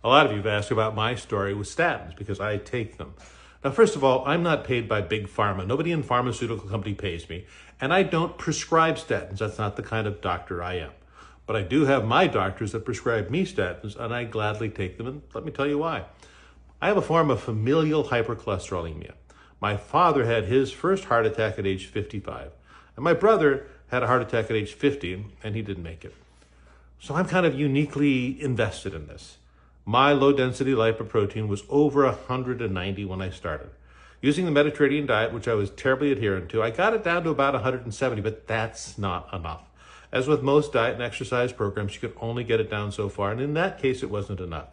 A lot of you have asked about my story with statins because I take them. Now, first of all, I'm not paid by Big Pharma. Nobody in pharmaceutical company pays me, and I don't prescribe statins. That's not the kind of doctor I am. But I do have my doctors that prescribe me statins, and I gladly take them, and let me tell you why. I have a form of familial hypercholesterolemia. My father had his first heart attack at age 55, and my brother had a heart attack at age 50, and he didn't make it. So I'm kind of uniquely invested in this. My low-density lipoprotein was over 190 when I started. Using the Mediterranean diet, which I was terribly adherent to, I got it down to about 170, but that's not enough. As with most diet and exercise programs, you could only get it down so far, and in that case, it wasn't enough.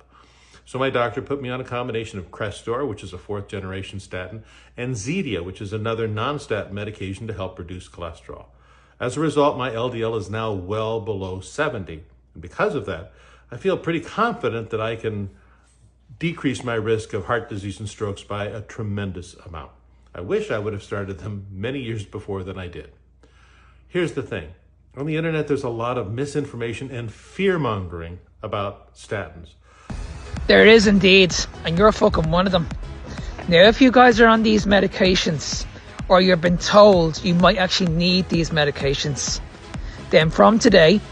So my doctor put me on a combination of Crestor, which is a fourth-generation statin, and Zetia, which is another non-statin medication to help reduce cholesterol. As a result, my LDL is now well below 70, and because of that, I feel pretty confident that I can decrease my risk of heart disease and strokes by a tremendous amount. I wish I would have started them many years before than I did. Here's the thing. On the internet, there's a lot of misinformation and fear-mongering about statins. There is indeed, and you're fucking one of them. Now, if you guys are on these medications, or you've been told you might actually need these medications, then from today,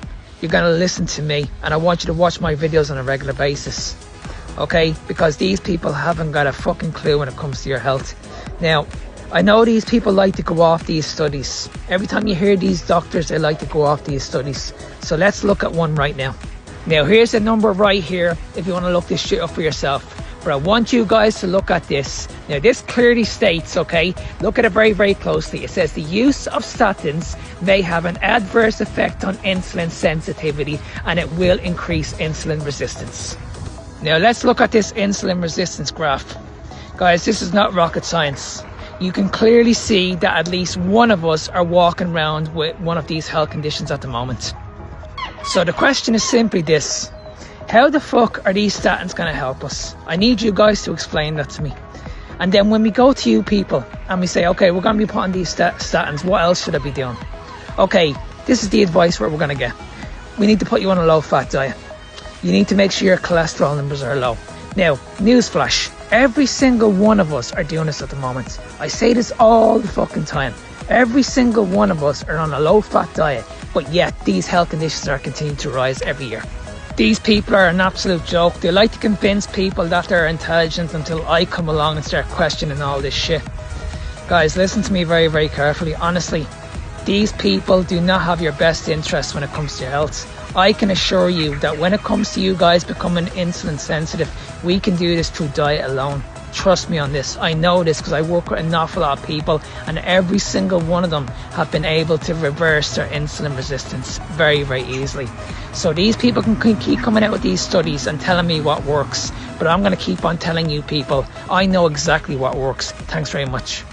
you're going to listen to me, and I want you to watch my videos on a regular basis. Okay? Because these people haven't got a fucking clue when it comes to your health. Now, I know these people like to go off these studies. Every time you hear these doctors, they like to go off these studies. So let's look at one right now. Now, here's the number right here if you want to look this shit up for yourself. But I want you guys to look at this. Now, this clearly states, okay, look at it very, very closely. It says the use of statins may have an adverse effect on insulin sensitivity and it will increase insulin resistance. Now, let's look at this insulin resistance graph. Guys, this is not rocket science. You can clearly see that at least one of us are walking around with one of these health conditions at the moment. So the question is simply this. How the fuck are these statins going to help us? I need you guys to explain that to me. And then when we go to you people and we say, okay, we're going to be putting these statins, what else should I be doing? Okay, this is the advice we're going to get. We need to put you on a low-fat diet. You need to make sure your cholesterol numbers are low. Now, newsflash, every single one of us are doing this at the moment. I say this all the fucking time. Every single one of us are on a low-fat diet, but yet these health conditions are continuing to rise every year. These people are an absolute joke. They like to convince people that they're intelligent until I come along and start questioning all this shit. Guys, listen to me very, very carefully. Honestly, these people do not have your best interest when it comes to your health. I can assure you that when it comes to you guys becoming insulin sensitive, we can do this through diet alone. Trust me on this. I know this because I work with an awful lot of people and every single one of them have been able to reverse their insulin resistance very, very easily. So these people can keep coming out with these studies and telling me what works, but I'm going to keep on telling you people I know exactly what works. Thanks very much.